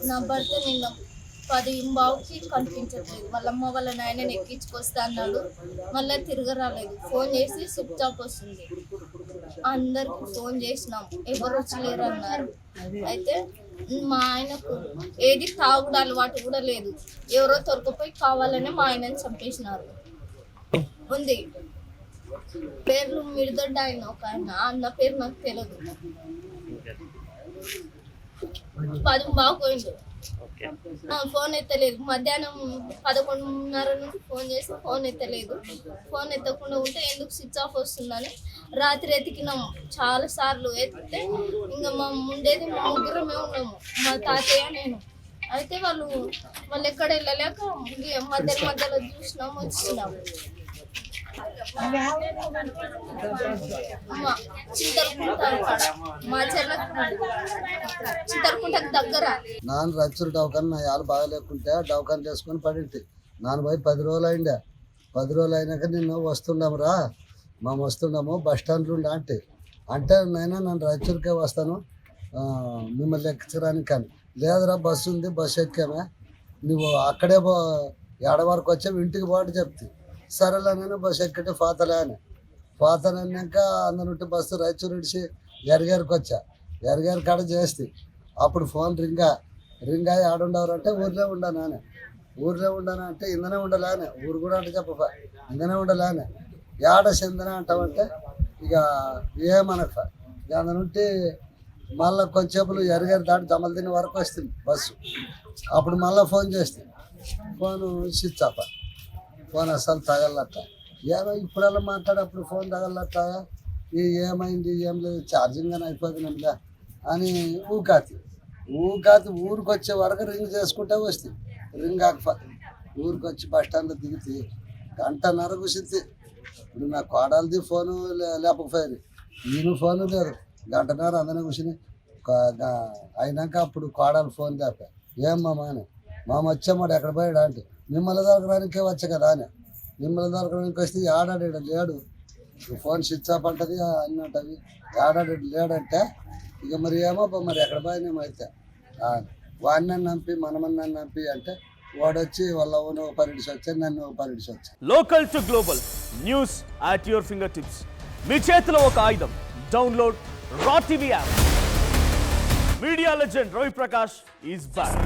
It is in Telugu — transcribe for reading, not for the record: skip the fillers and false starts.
నా భర్త నిన్న 10:15కి కనిపించట్లేదు. వాళ్ళ అమ్మ వాళ్ళ నాయనని ఎక్కించుకొస్తా అన్నాడు. మళ్ళీ తిరగరాలేదు. ఫోన్ చేసి స్విచ్ ఆఫ్ వస్తుంది. అందరికి ఫోన్ చేసినాం, ఎవరు వచ్చలేరు అన్నారు. అయితే మా ఆయనకు ఏది తాగుడు అలవాటు కూడా లేదు. ఎవరో తొరకపోయి కావాలనే మా ఆయనని చంపేసినారు. ఉంది పేర్లు మిడిదొడ్డ ఆయన ఒక ఆయన, అన్న పేరు నాకు తెలియదు. 10 బాగుపోయిండు. ఫోన్ ఎత్తలేదు. మధ్యాహ్నం 11:30 నుంచి ఫోన్ చేసి ఫోన్ ఎత్తలేదు. ఫోన్ ఎత్తకుండా ఉంటే ఎందుకు స్విచ్ ఆఫ్ వస్తుందని రాత్రి ఎతికినాము చాలా సార్లు. ఎత్తితే ఇంకా మా ఉండేది మా ముగ్గురమే ఉన్నాము, మా తాతయ్య నేను. అయితే వాళ్ళు ఎక్కడ వెళ్ళలేక మధ్యలో చూసినాము, వచ్చినాము. నాన్న రచ్చురు డౌకన్ నా యాలు బాగా లేకుంటే డౌకన్ వేసుకొని పడింటి. నాన్న పోయి 10 రోజులు అయిండే. 10 రోజులు అయినాక నిన్ను వస్తున్నామురా, మేము వస్తున్నాము బస్ స్టాండ్లో ఉండే అంటే నైనా నన్ను రచ్చురికే వస్తాను మిమ్మల్ని ఎక్కించడానికి. కానీ లేదురా బస్సు ఉంది, బస్సు ఎక్కామే, నువ్వు అక్కడే ఏడ వరకు వచ్చావు ఇంటికి పోటీ చెప్తే సరేలే. నేను బస్సు ఎక్కితే పోతానన్నాక అందరుంటే బస్సు రాయచూరు ఇడిచి ఎరగారికి వచ్చా. ఎరగారి కాడ చేస్తే అప్పుడు ఫోన్ రింగ్ అయ్యి ఆడుండవరంటే ఊర్లో ఉండాను అంటే ఇందనే ఉండలేనే, ఊరు కూడా అంటే చెప్ప ఇందనే ఉండలేనే, ఏడ చెందన అంటావంటే ఇక ఏమనక అందునుంటే మళ్ళీ కొంచెంసేపులు ఎరగారి దాటి దమలు తిన్న వరకు వస్తుంది బస్సు. అప్పుడు మళ్ళీ ఫోన్ చేస్తే ఫోను స్విచ్ ఆఫ్, ఫోన్ అసలు తగలట. ఏమో ఇప్పుడల్లా మాట్లాడేప్పుడు ఫోన్ తగలట, ఏమైంది ఏం లేదు ఛార్జింగ్ అని అయిపోతుందిగా అని ఊకాతి ఊరికి వచ్చే వరకు రింగ్ చేసుకుంటే వస్తుంది. రింగ్ ఊరికి వచ్చి బస్ స్టాండ్లో దిగితే 1:30 కూర్చుంది. ఇప్పుడు నా కోడలది ఫోను లేకపోయారు, ఈయన ఫోను లేదు. 1:30 అందనే కూర్చుని అయినాక అప్పుడు కోడలు ఫోన్ లేపా, ఏం మామ అని. మామ వచ్చామాడు ఎక్కడ పోయాడు అంటే మిమ్మల్ని దొరకడానికే వచ్చా కదా అని. మిమ్మల్ని దొరకడానికి వస్తే ఏడాడు లేడు, ఫోన్ స్విచ్ ఆఫ్ అంటది అన్నట్టది. ఏడాడు లేడంటే ఇక మరి ఏమో మరి ఎక్కడ పోయినామో అయితే వాడిని నంపి మనమన్నా నంపి అంటే వాడొచ్చి వాళ్ళ నువ్వు పరిడిచి వచ్చా, నన్ను పరిడిచి వచ్చా. Local to global news at your finger tips. మీ చేతిలో ఒక ఆయుధం. Download Raw TV app. Media legend Ravi Prakash is back.